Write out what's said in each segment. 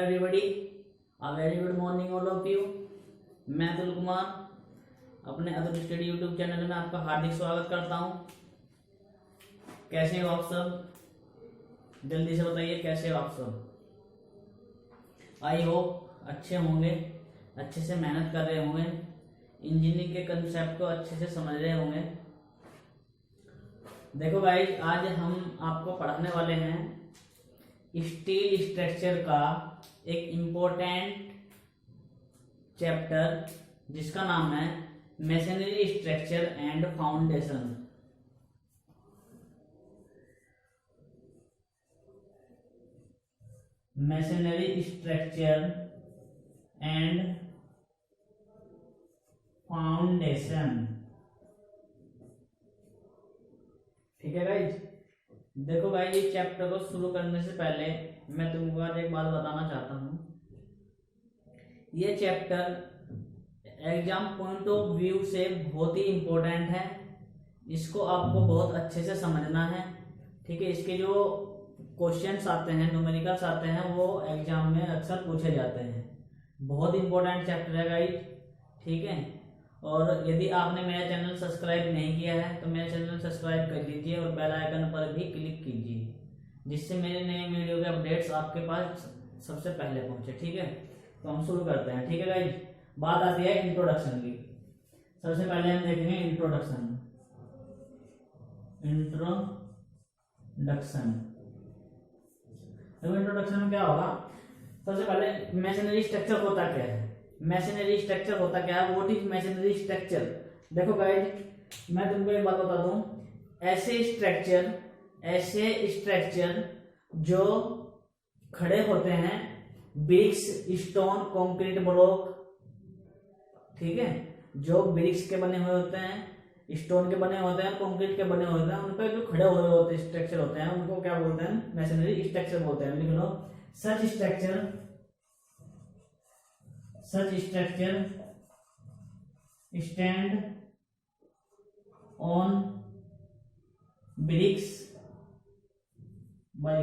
everybody. A very good morning all of you. मैं अतुल कुमार अपने Atul study YouTube channel में आपका हार्दिक स्वागत करता हूँ। कैसे हो आप सब? जल्दी से बताइए कैसे हो आप सब। आई होप अच्छे होंगे, अच्छे से मेहनत कर रहे होंगे, इंजीनियरिंग के कंसेप्ट को अच्छे से समझ रहे होंगे। देखो गाइस, आज हम आपको पढ़ाने वाले हैं स्टील स्ट्रक्चर का एक इम्पोर्टेंट चैप्टर जिसका नाम है masonry structure and foundation. Masonry structure and foundation. ठीक है गाइज। देखो गाइज, ये चैप्टर को शुरू करने से पहले मैं तुमको आज एक बात बताना चाहता हूँ। ये chapter exam point of view से बहुत ही इम्पोर्टेंट है। इसको आपको बहुत अच्छे से समझना है। ठीक है, इसके जो क्वेश्चंस आते हैं, न्यूमेरिकल्स आते हैं, वो एग्जाम में अक्सर पूछे जाते हैं। बहुत इंपॉर्टेंट चैप्टर है गाइज। ठीक है, और यदि आपने मेरा चैनल सब्सक्राइब नहीं किया है तो मेरा चैनल सब्सक्राइब कर लीजिए और बेल आइकन पर भी क्लिक कीजिए, जिससे मेरे नए वीडियो के अपडेट्स आपके पास सबसे पहले पहुंचे। ठीक है, तो हम शुरू करते हैं। ठीक है गाइज, बात आती है इंट्रोडक्शन की। सबसे पहले हम देखेंगे इंट्रोडक्शन। देखो इंट्रोडक्शन में क्या होगा। सबसे पहले मैसनरी स्ट्रक्चर होता क्या है। मैसनरी स्ट्रक्चर होता क्या है, व्हाट इज मैसनरी स्ट्रक्चर। देखो गाइज, मैं तुमको एक बात बता दूं, ऐसे स्ट्रक्चर जो खड़े होते हैं, ब्रिक्स, स्टोन, कंक्रीट ब्लॉक, ठीक है, जो ब्रिक्स के बने हुए होते हैं, स्टोन के बने होते हैं, कंक्रीट के बने होते हैं, उन पर जो खड़े हुए होते हैं स्ट्रक्चर होते हैं, उनको क्या बोलते हैं? मैसनरी स्ट्रक्चर बोलते हैं। लिख लो, such structure stand on bricks by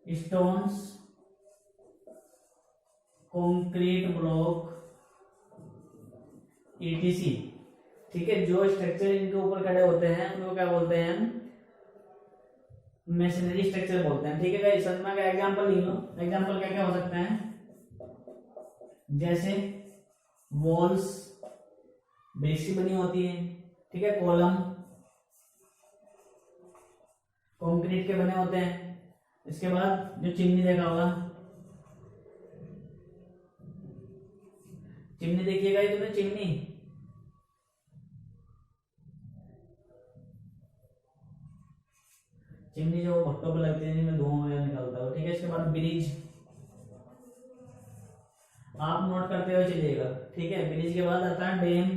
stones, concrete block, ETC। ठीक है, जो स्ट्रक्चर इनके ऊपर खड़े होते हैं उनको क्या बोलते हैं? मैसनरी स्ट्रक्चर बोलते हैं। ठीक है गाइस, समझ में आ गया? एग्जांपल लिख लो। एग्जांपल क्या क्या हो सकते हैं? जैसे वॉल्स ब्रिक्स की बनी होती है, ठीक है, कॉलम कंक्रीट के बने होते हैं। इसके बाद जो चिमनी देखा होगा, चिमनी देखिएगा ये तुमने, चिमनी जो भट्टों पे लगती है जिनमें धुआं वगैरह निकलता है। ठीक है, इसके बाद ब्रिज, आप नोट करते हुए चलिएगा। ठीक है, ब्रिज के बाद आता है डैम,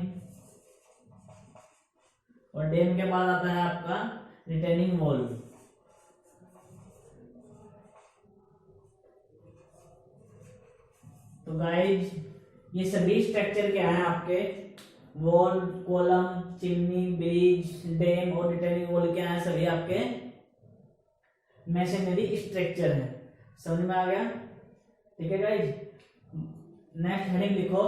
और डैम के बाद आता है आपका रिटेनिंग वॉल। तो गाइज, ये सभी स्ट्रक्चर क्या है आपके? Wall, column, chimney, bridge, dam और रिटेनिंग वॉल क्या है? सभी आपके मैसनरी स्ट्रक्चर है। समझ में आ गया? ठीक है गाइज, नेक्स्ट हेडिंग लिखो,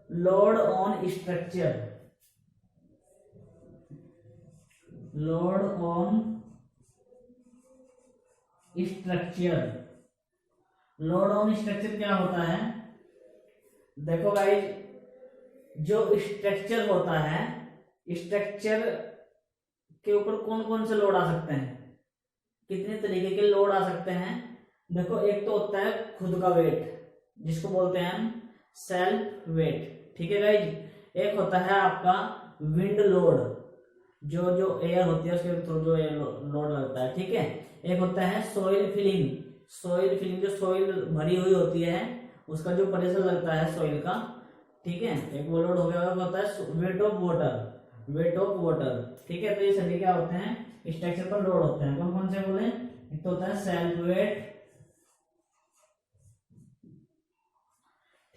load on structure. Load on structure. Load on structure क्या होता है? देखो गाइज, जो स्ट्रक्चर होता है, स्ट्रक्चर के ऊपर कौन कौन से लोड आ सकते हैं, कितने तरीके के लोड आ सकते हैं? देखो, एक तो होता है खुद का वेट, जिसको बोलते हैं हम सेल्फ वेट। ठीक है गाइज, एक होता है आपका विंड लोड, जो एयर होती है उसके थ्रू जो एयर लोड लगता है। ठीक है, एक होता है सॉइल फिलिंग, जो सॉइल भरी हुई होती है उसका जो प्रेशर लगता है सॉइल का। ठीक है, एक वो लोड हो गया। होता है वेट ऑफ वाटर। ठीक है, तो ये सभी क्या होते हैं? स्ट्रक्चर पर लोड होते हैं। कौन कौन से बोले? एक तो होता है सेल्फ वेट,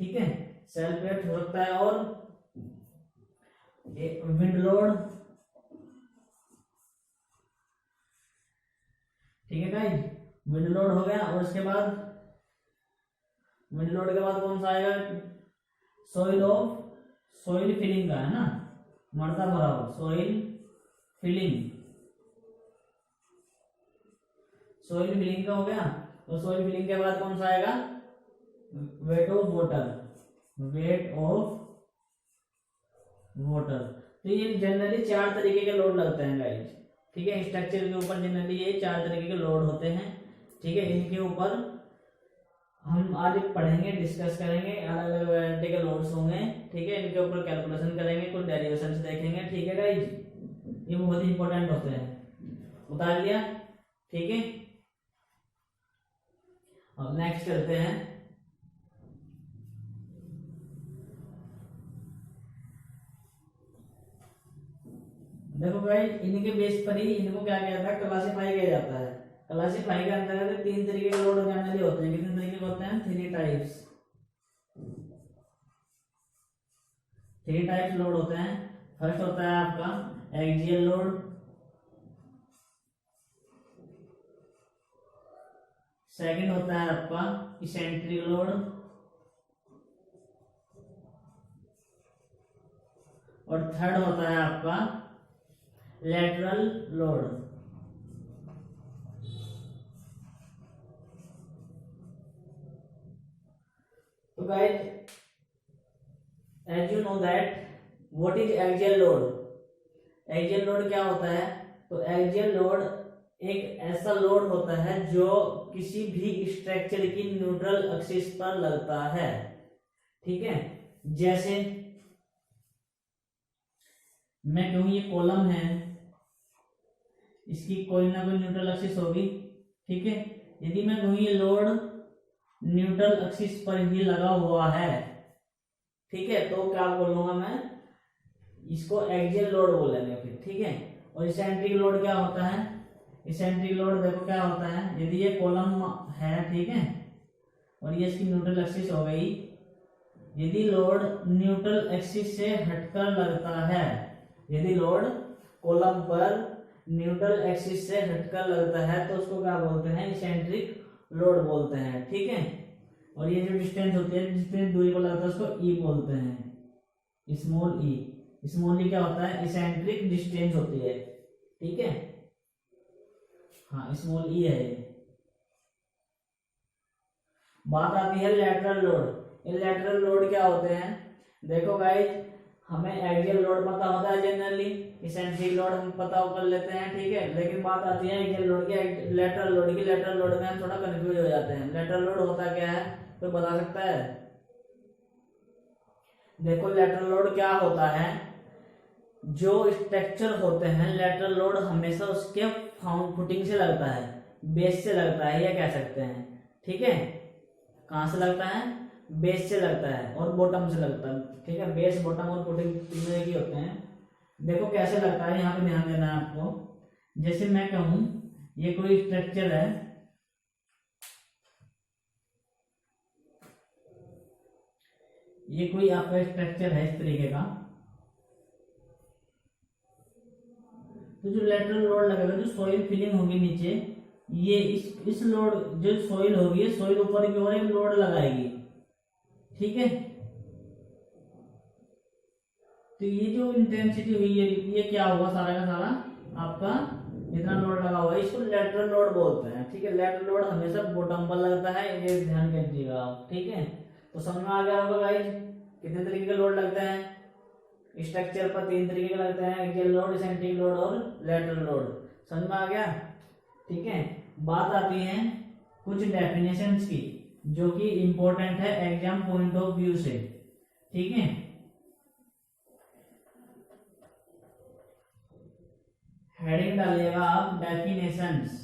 ठीक है, सेल्फ वेट हो सकता है, और विंड लोड, ठीक है गाइस। विंड लोड हो गया। और उसके बाद विंड लोड के बाद कौन सा आएगा, सॉइल फिलिंग का है ना, मरता भरा हुआ सॉइल फिलिंग का हो गया। और सॉइल फिलिंग के बाद कौन सा आएगा, वेट ऑफ वाटर। तो ये जनरली 4 तरीके के लोड लगते हैं गाइस, ठीक है। स्ट्रक्चर के ऊपर जनरली ये 4 तरीके के लोड होते हैं, ठीक है। इनके ऊपर हम आज पढ़ेंगे, डिस्कस करेंगे, अलग अलग वैरायटी के लोड्स होंगे, ठीक है। इनके ऊपर कैलकुलेशन करेंगे, कुछ डेरिवेशंस देखेंगे, ठीक है गाइस। ये बहुत ही इंपॉर्टेंट होते हैं, उतार लिया, ठीक है। अब नेक्स्ट चलते हैं, देखो भाई इनके बेस पर ही इनको क्या किया जाता है, क्लासिफाई किया जाता है। क्लासिफाई के अंतर्गत 3 तरीके के लोड जनरली होते हैं। कितने तरीके के होते हैं, 3 टाइप्स लोड होते हैं। फर्स्ट होता है आपका एक्सियल लोड, सेकंड होता है आपका इसेंट्रिक लोड, और थर्ड होता है आपका लैटरल लोड। तो guys as you know that what is axial load. Axial load क्या होता है, तो एक्सियल लोड एक ऐसा लोड होता है जो किसी भी स्ट्रक्चर की न्यूट्रल एक्सिस पर लगता है, ठीक है। जैसे मैं कहूं ये कॉलम है, इसकी कोई ना कोई न्यूट्रल एक्सिस होगी, ठीक है। यदि मैं कहूं ये लोड न्यूट्रल एक्सिस पर ही लगा हुआ है, ठीक है, तो क्या बोलूंगा मैं, इसको एक्सियल लोड बोलेंगे फिर, ठीक है। और इसेंट्रिक लोड क्या होता है, इसेंट्रिक लोड देखो क्या होता है, यदि ये कॉलम है, ठीक है, और ये इसकी न्यूट्रल एक्सिस हो गई, यदि लोड न्यूट्रल एक्सिस से हटकर लगता है, यदि लोड कॉलम पर न्यूट्रल एक्सिस से हटकर लगता है तो उसको क्या बोलते हैं, इसेंट्रिक लोड बोलते हैं, ठीक है। और ये जो डिस्टेंस होती है, जितनी दूरी पर लगता है उसको ई बोलते हैं, स्मॉल ई क्या होता है, इसेंट्रिक डिस्टेंस होती है, ठीक है। हाँ स्मॉल ई है ये। बात आती है लेटरल लोड। ये लेटरल लोड क्या होते हैं, देखो गाइस हमें एक्सियल लोड पता होता है जनरली, इसेंट्रिक लोड हम पता कर लेते हैं, ठीक है। लेकिन बात आती है एक्सियल लोड की, लेटरल लोड की। लेटरल लोड में हम थोड़ा कंफ्यूज हो जाते हैं। लेटरल लोड होता क्या है, कोई बता सकता है? देखो लेटरल लोड क्या होता है, जो स्ट्रक्चर होते हैं लेटरल लोड हमेशा उसके फुटिंग से लगता है, बेस से लगता है, ये कह सकते हैं, ठीक है। कहां से लगता है, बेस से लगता है और बॉटम से लगता है, ठीक है। बेस बॉटम और फुटिंग तीनों एक ही होते हैं। देखो कैसे लगता है, यहाँ पे ध्यान देना है आपको। जैसे मैं कहूं ये कोई स्ट्रक्चर है, ये कोई आपका स्ट्रक्चर है इस तरीके का, तो जो लेटरल लोड लगेगा, जो सॉइल फिलिंग होगी नीचे, ये इस लोड जो सॉइल होगी, सॉइल ऊपर की ओर एक लोड लगाएगी, ठीक है। तो ये जो इंटेंसिटी हुई है, ये क्या होगा, सारा का सारा आपका जितना लोड लगा हुआ है इसको लेटरल लोड बोलते हैं, ठीक है। लेटरल लोड हमेशा बॉटम पर लगता है, ये ध्यान दीजिएगा आप, ठीक है। तो समझ में आ गया होगा गाइस कितने तरीके के लोड लगते हैं स्ट्रक्चर पर। 3 तरीके के लगते हैं, एक्सियल लोड, इसेंट्रिक लोड और लेटरल लोड। समझ में आ गया, ठीक है। बात आती है कुछ डेफिनेशंस की जो कि इंपॉर्टेंट है एग्जाम पॉइंट ऑफ व्यू से, ठीक है। हेडिंग डालिएगा आप डेफिनेशंस।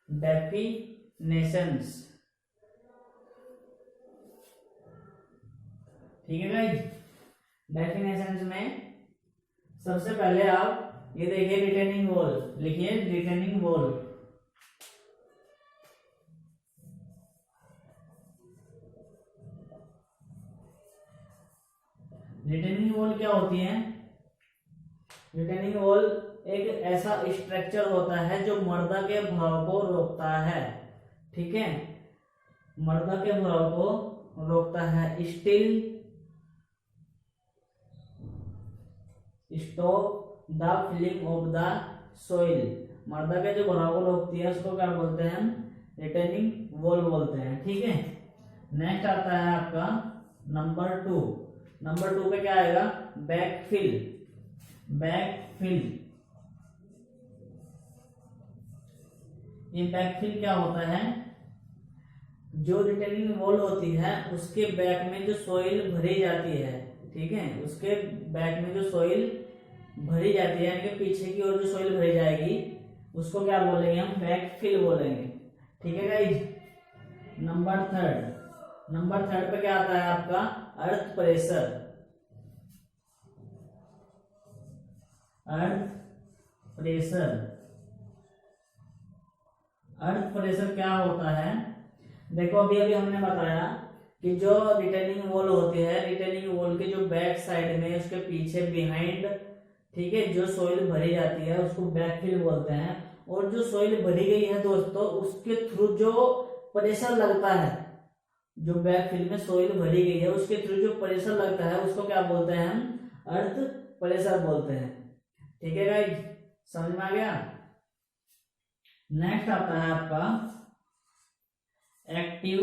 डेफिनेशंस, ठीक है गाइस। डेफिनेशंस में सबसे पहले आप ये देखिए रिटेनिंग वॉल, लिखिए रिटेनिंग वॉल। रिटेनिंग वॉल क्या होती है, रिटेनिंग वॉल एक ऐसा स्ट्रक्चर होता है जो मर्दा के भाव को रोकता है, ठीक है, मर्दा के भाव को रोकता है। Still stop the filling of the soil, मर्दा के जो भराव को रोकती है उसको क्या बोलते हैं हम, रिटेनिंग वॉल बोलते हैं, ठीक है। नेक्स्ट आता है आपका नंबर 2। नंबर 2 पे क्या आएगा, बैकफिल। बैकफिल, ये बैकफिल क्या होता है, जो रिटेनिंग वॉल होती है उसके बैक में जो सोइल भरी जाती है, ठीक है, उसके बैक में जो सोइल भरी जाती है यानी कि पीछे की ओर जो सोइल भरी जाएगी उसको क्या बोलेंगे हम, बैकफिल बोलेंगे, ठीक है गाइज। नंबर 3, नंबर 3 पे क्या आता है आपका, earth pressure. Earth pressure, earth pressure क्या होता है, देखो अभी अभी हमने बताया कि जो रिटेनिंग वॉल होती है, रिटेनिंग वॉल के जो बैक साइड में उसके पीछे बिहाइंड, ठीक है, जो सोइल भरी जाती है उसको बैकफिल बोलते हैं। और जो सोइल भरी गई है दोस्तों उसके थ्रू जो प्रेशर लगता है, जो बैकफिल में सोइल भरी गई है उसके थ्रू जो प्रेशर लगता है उसको क्या बोलते हैं हम, अर्थ प्रेशर बोलते हैं, ठीक है गाइज, समझ में आ गया। नेक्स्ट आता है आपका active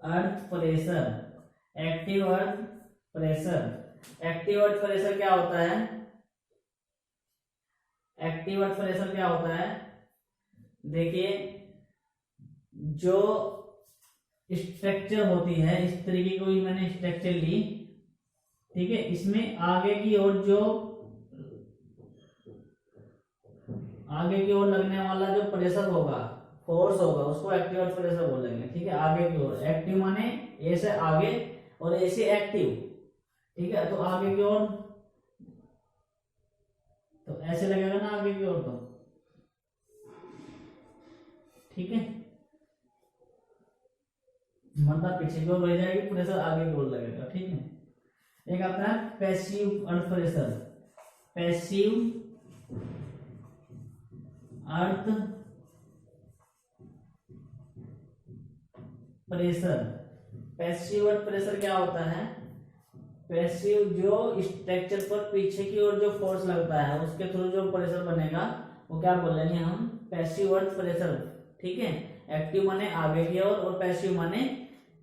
earth pressure. Active earth pressure, active earth pressure क्या होता है, एक्टिव अर्थ प्रेशर क्या होता है, देखिए जो स्ट्रक्चर होती है, इस तरीके की कोई मैंने स्ट्रक्चर ली, ठीक है, इसमें आगे की ओर जो आगे की ओर लगने वाला जो प्रेशर होगा, फोर्स होगा, उसको एक्टिव अर्थ प्रेशर बोलेंगे, ठीक है, आगे की ओर। एक्टिव माने ए से आगे और ए से एक्टिव, ठीक है, तो आगे की ओर तो ऐसे लगेगा ना आगे की ओर, तो ठीक है, मतलब पीछे की ओर बढ़ जाएगी, प्रेशर आगे की ओर लगेगा, ठीक है। एक आता है passive earth pressure. Passive earth pressure, passive earth pressure क्या होता है, पैसिव जो स्ट्रक्चर पर पीछे की ओर जो फोर्स लगता है उसके थ्रू जो प्रेशर बनेगा वो क्या बोलेंगे हम, पैसिव अर्थ प्रेशर, ठीक है। एक्टिव माने आगे की ओर और पैसिव माने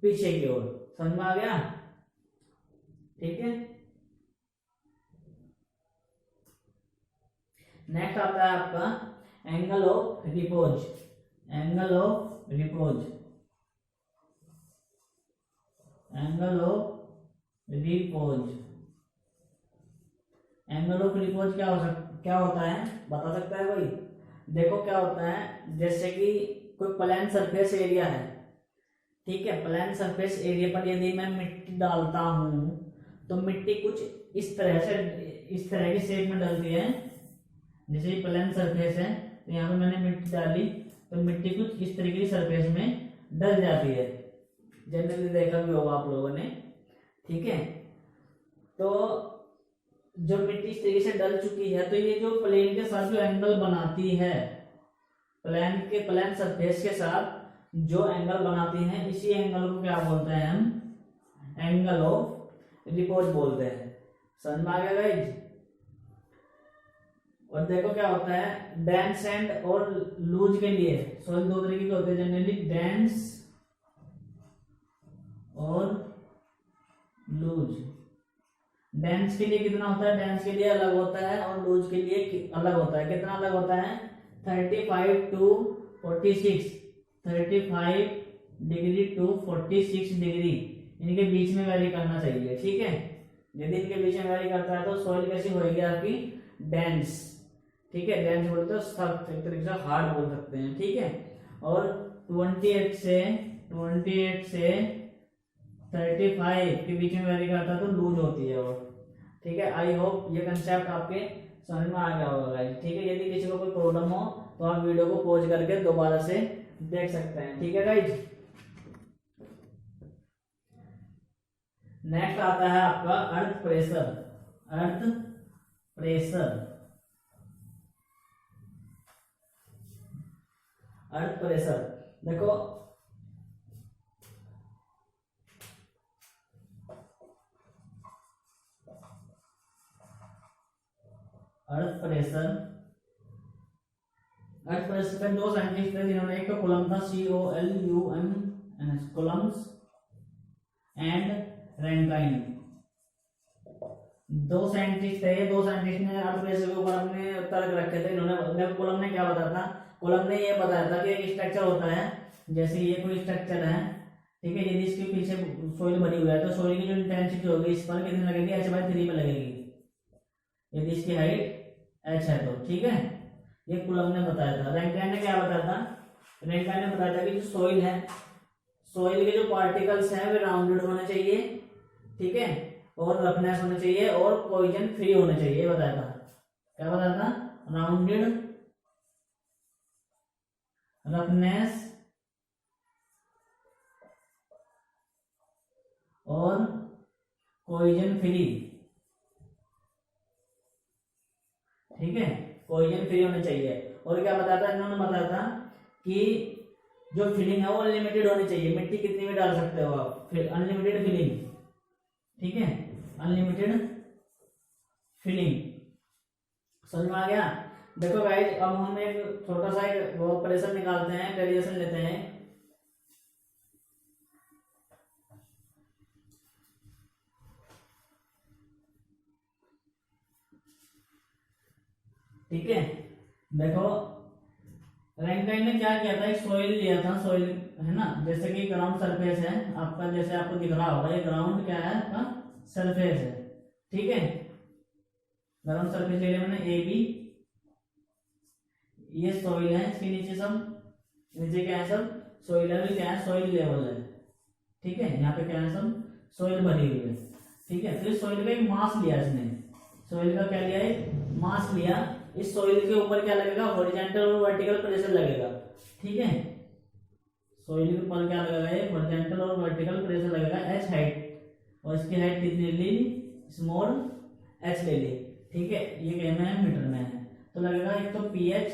पीछे की ओर, समझ में आ गया, ठीक है। नेक्स्ट आता है आपका angle of repose. Angle of repose, angle of repose, angle of repose क्या होता है, बता सकता है कोई? देखो क्या होता है, जैसे कि कोई प्लेन सरफेस एरिया है, ठीक है, प्लेन सरफेस एरिया पर यदि मैं मिट्टी डालता हूं तो मिट्टी कुछ इस तरह से, इस तरह की शेप में डलती है। जैसे ये प्लेन सरफेस है तो यहाँ पे मैंने मिट्टी डाली तो मिट्टी कुछ इस तरीके की सरफेस में डल जाती है, जनरली देखा भी होगा आप लोगों ने, ठीक है। तो जो मिट्टी इस तरीके से डल चुकी है तो ये जो प्लेन के साथ जो एंगल बनाती है, प्लेन सरफेस के साथ जो एंगल बनाती है, इसी एंगल को क्या बोलते हैं हम, एंगल ऑफ रिपोज बोलते हैं। समझ में आ गया गाइस? और देखो क्या होता है, डेंस एंड और लूज के लिए सॉइल दो तरीके के होते हैं जनरली, डेंस और लूज। डेंस के लिए कितना होता है, डेंस के लिए अलग होता है और लूज के लिए अलग होता है। कितना अलग होता है, 35 to 46, 35 डिग्री टू 46 डिग्री, इनके बीच में वैरी करना चाहिए, ठीक है। यदि इनके बीच में वैरी करता है तो सॉइल कैसी होगी आपकी, डेंस, ठीक है। डेंस बोलते हैं सख्त, एक तरीके से हार्ड बोल सकते हैं, ठीक है। और 28 से 35 के बीच में वैरी करता है तो लूज होती है वो, ठीक है। आई होप ये कंसेप्ट आपके समझ में आ गया होगा गाइस, ठीक है। यदि किसी को कोई प्रॉब्लम हो तो आप वीडियो को पॉज करके दोबारा से देख सकते हैं, ठीक है गाइस। नेक्स्ट आता है आपका earth pressure. Earth pressure, earth pressure देखो अर्थ प्रेशर, अर्थ प्रेशर पे दो साइंटिस्ट थे जिन्होंने, एक तो कूलम था COLUMN कूलम्स एंड रैंकाइन, दो साइंटिस्ट थे। दो साइंटिस्ट ने अर्थ प्रेशर के ऊपर अपने तर्क रखे थे। इन्होंने कूलम ने क्या बताया था, कूलम ने ये बताया था कि एक स्ट्रक्चर होता है, जैसे ये कोई स्ट्रक्चर है, ठीक है, यदि इसके पीछे सोइल भरी हुई है तो सोइल की जो इंटेंसिटी होगी इस पर कितनी लगेगी, h/3 में लगेगी, यदि इसकी हाइट h है तो, ठीक है। ये कूलम ने बताया था। रैंकाइन ने क्या बताया था, रैंकाइन ने बताया था कि जो सोइल है, सोइल के जो पार्टिकल्स हैं वे राउंडेड होने चाहिए, ठीक है, और रफनेस होने चाहिए और कोइजन फ्री होने चाहिए, ये बताया था। क्या बताया था, राउंडेड, रफनेस और कोइजन फ्री, ठीक है, कोइजन फ्री होने चाहिए। और क्या बताया था, इन्होंने बताया था कि जो फिलिंग है वो अनलिमिटेड होनी चाहिए, मिट्टी कितनी भी डाल सकते हो आप, फिर अनलिमिटेड फिलिंग, ठीक है, अनलिमिटेड फिलिंग। समझ में आ गया। देखो गाइस, अब हम एक छोटा सा एक वो प्रेशर निकालते हैं, कैलकुलेशन लेते हैं। ठीक है, देखो रैंकाइन ने क्या किया था, एक सोइल लिया था, सोइल है ना, जैसे कि ग्राउंड सरफेस है आपका, जैसे आपको दिख रहा होगा, ये ग्राउंड क्या है आपका, सरफेस है, ठीक है। ग्राउंड सरफेस ले लिया मैंने AB, ये सोइल है, इसके नीचे सब, नीचे क्या है सब सोइल है, क्या है सोइल लेवल है, ठीक है। यहाँ पे क्या है सब सोइल भरी हुई है, ठीक है। फिर सोइल का एक मास लिया इसने, सोइल का क्या लिया, एक मास लिया। इस सोइल के ऊपर क्या लगेगा, हॉरिजॉन्टल और वर्टिकल प्रेशर लगेगा, ठीक है। सोइल के ऊपर क्या लगेगा, ये हॉरिजॉन्टल और वर्टिकल प्रेशर लगेगा, h हाइट, और इसकी हाइट कितनी ली, स्मॉल h ले ली, ठीक है। ये क्या में है, मीटर में है, तो लगेगा एक तो pH,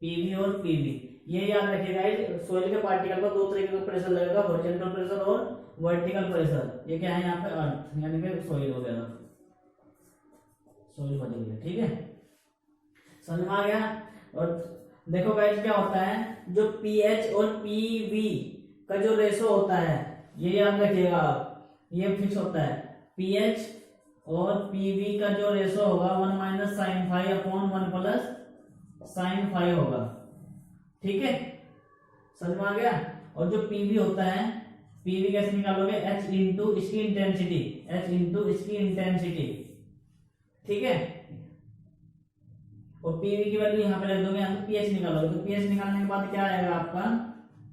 PV और PV। ये याद रखिएगा, सोइल के पार्टिकल पर दो तरीके का प्रेशर लगेगा, हॉरिजॉन्टल प्रेशर और वर्टिकल प्रेशर। ये क्या है यहाँ पे, अर्थ यानी कि सोइल वगैरह, सोइल बनी हुई है, ठीक है, समझ में आ गया। और देखो गाइस क्या होता है, जो pH और PV का जो रेशो होता है, ये याद रखिएगा आप, ये फिक्स होता है। pH और PV का जो रेशो होगा 1 - sin phi upon 1 + sin phi होगा, ठीक है, समझ में आ गया। और जो PV होता है, PV कैसे निकालोगे, H इंटू इसकी इंटेंसिटी, H इंटू इसकी इंटेंसिटी, ठीक है। और PV की वैल्यू यहाँ पे रख दोगे, यहाँ पे pH निकालोगे, तो pH निकालने के बाद क्या आएगा आपका,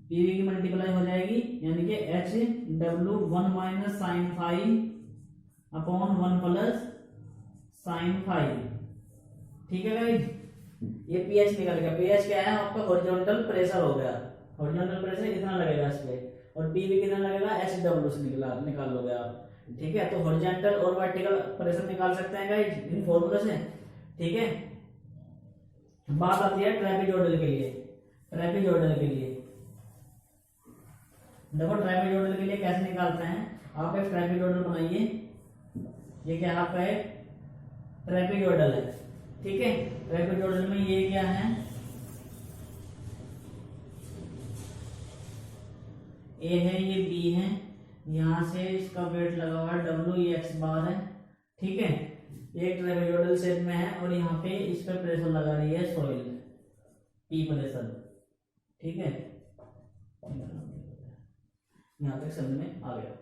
PV की मल्टीप्लाई हो जाएगी, यानी कि HW 1 - sin phi upon 1 + sin phi, ठीक है गाइस। ये pH निकल गया। pH क्या है आपका, हॉरिजॉन्टल प्रेशर हो गया, हॉरिजॉन्टल प्रेशर इतना लगेगा इस पे, और PV कितना लगेगा, HW से निकाल लोगे आप, ठीक है। तो हॉरिजॉन्टल और वर्टिकल प्रेशर निकाल सकते हैं गाइस इन फॉर्मूले से, ठीक है। बात आती है ट्रेपेजोइडल के लिए। ट्रेपेजोइडल के लिए देखो, ट्रेपेजोइडल के लिए कैसे निकालते हैं, आप एक ट्रेपेजोइडल बनाइए, ये क्या आपका एक ट्रेपेजोइडल है, ठीक है। ट्रेपेजोइडल में ये क्या है, A है, ये B है, यहाँ से इसका वेट लगा हुआ है W, ये x बार है, ठीक है। एक ट्रेपेजोइडल शेप में है और यहाँ पे इस पे प्रेशर लगा रही है सोइल, P प्रेशर, ठीक है। यहाँ तक समझ में आ गया,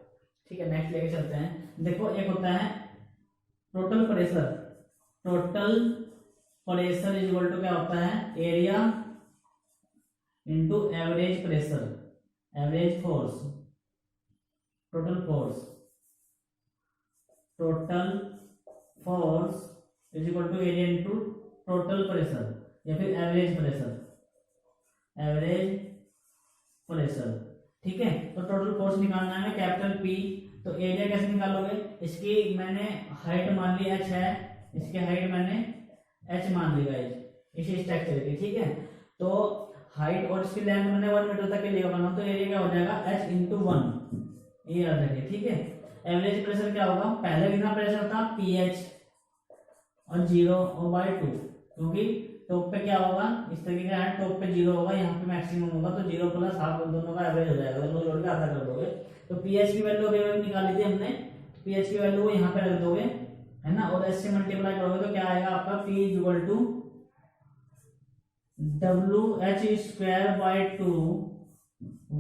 ठीक है। नेक्स्ट लेके चलते हैं। देखो एक होता है total pressure, total pressure is equal to क्या होता है, area into average pressure, average force, total force, total force is equal to area into total pressure, या फिर एवरेज प्रेशर, एवरेज प्रेशर। ठीक है, तो टोटल फोर्स निकालना है कैपिटल पी। तो एरिया कैसे निकालोगे, इसकी मैंने हाइट मान ली h है, इसकी हाइट मैंने h मान ली गाइस इसी स्ट्रक्चर की। ठीक है, तो हाइट और इसकी लेंथ मैंने 1 मीटर तक के लिए बनाऊं, तो एरिया क्या हो जाएगा h इंटू 1, ये याद रखिए। ठीक है, एवरेज प्रेशर क्या होगा, पहले कितना प्रेशर था pH और 0 और बाय 2, क्योंकि टॉप पे क्या होगा, इस तरीके का है, टॉप पे 0 होगा, यहाँ पे मैक्सिमम होगा, तो 0 प्लस हाफ दोनों का एवरेज हो जाएगा, तो जोड़ के आधा कर दोगे। तो pH की वैल्यू अभी निकाली थी हमने, pH की वैल्यू यहाँ पे रख दोगे, है ना, और s से मल्टीप्लाई करोगे तो क्या आएगा आपका P equal to WH²/2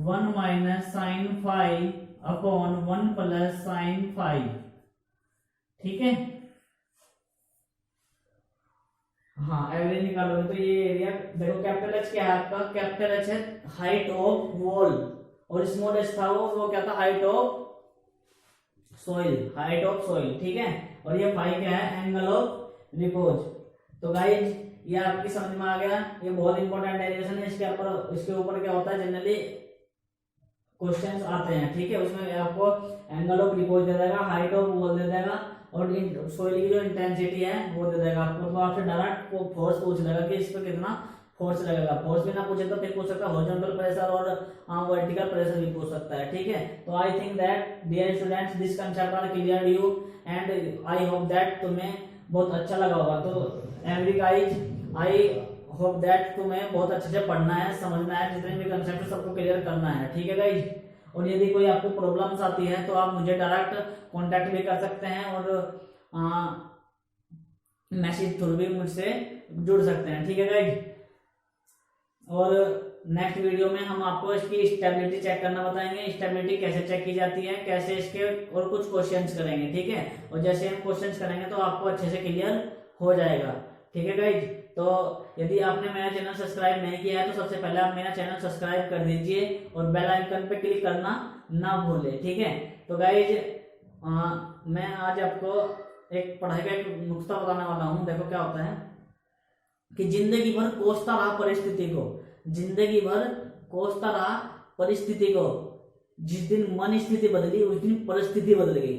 1 minus sine 5 upon 1 plus sine 5। ठीक है, हाँ एवरेज निकालोगे तो ये एरिया देखो, कैपिटल H क्या है आपका, कैपिटल H है हाइट ऑफ वॉल, और स्मॉल h था वो क्या था, height of soil, height of soil. ठीक है, और ये फाई क्या है, एंगल ऑफ रिपोज। तो गाइस ये आपकी समझ में आ गया, ये बहुत इंपॉर्टेंट डेरिवेशन है, इसके ऊपर क्या होता है जनरली क्वेश्चंस आते हैं। ठीक है, उसमें आपको एंगल ऑफ रिपोज दे देगा, हाइट ऑफ वॉल दे देगा, और सोइल की जो इंटेंसिटी है वो दे देगा आपको। तो आपसे डायरेक्ट फोर्स पूछ लेगा कि इस पर कितना फोर्स लगेगा। फोर्स भी ना पूछे तो फिर पूछ सकता है हॉरिजॉन्टल प्रेशर और वर्टिकल प्रेशर भी पूछ सकता है। ठीक है, तो I think that dear students this concept are clear you, and I hope that तुम्हें बहुत अच्छा लगा होगा। तो every guys I hope that तुम्हें बहुत अच्छे से पढ़ना है, समझना है, जितने भी कंसेप्ट सबको क्लियर करना है। ठीक है गाइज, और यदि कोई आपको प्रॉब्लम्स आती है तो आप मुझे डायरेक्ट कांटेक्ट भी कर सकते हैं, और मैसेज थ्रू भी मुझसे जुड़ सकते हैं। ठीक है गाइज, और नेक्स्ट वीडियो में हम आपको इसकी स्टेबिलिटी चेक करना बताएंगे, स्टेबिलिटी कैसे चेक की जाती है, कैसे इसके और कुछ क्वेश्चंस करेंगे। ठीक है, और जैसे हम क्वेश्चंस करेंगे तो आपको अच्छे से क्लियर हो जाएगा। ठीक है गाइज, तो यदि आपने मेरा चैनल सब्सक्राइब नहीं किया है तो सबसे पहले आप मेरा चैनल सब्सक्राइब कर दीजिए और बेल आइकन पे क्लिक करना ना भूलें। ठीक है, तो गाइज मैं आज आपको एक पढ़ाई का एक नुस्खा बताने वाला हूँ। देखो क्या होता है कि जिंदगी भर कोसता रहा परिस्थिति को, जिंदगी भर कोसता रहा परिस्थिति को, जिस दिन मन स्थिति बदली उस दिन परिस्थिति बदल गई।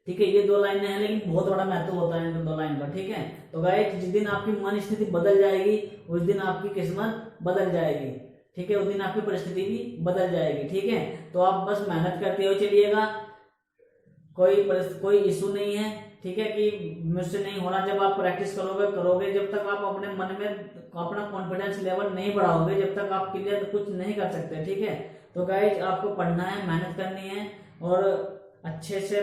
ठीक है, ये दो लाइनें हैं लेकिन बहुत बड़ा महत्व होता है इन दो लाइन का। ठीक है, तो गाइस जिस दिन आपकी मन स्थिति बदल जाएगी उस दिन आपकी किस्मत बदल जाएगी। ठीक है, उस दिन आपकी परिस्थिति भी बदल जाएगी। ठीक है, तो आप बस मेहनत करते हुए चलिएगा, कोई इशू नहीं है। ठीक है, कि मुझसे नहीं हो रहा, जब आप प्रैक्टिस करोगे, जब तक आप अपने मन में अपना कॉन्फिडेंस लेवल नहीं बढ़ाओगे, जब तक आप क्लियर कुछ नहीं कर सकते। ठीक है, तो गाइज आपको पढ़ना है, मेहनत करनी है और अच्छे से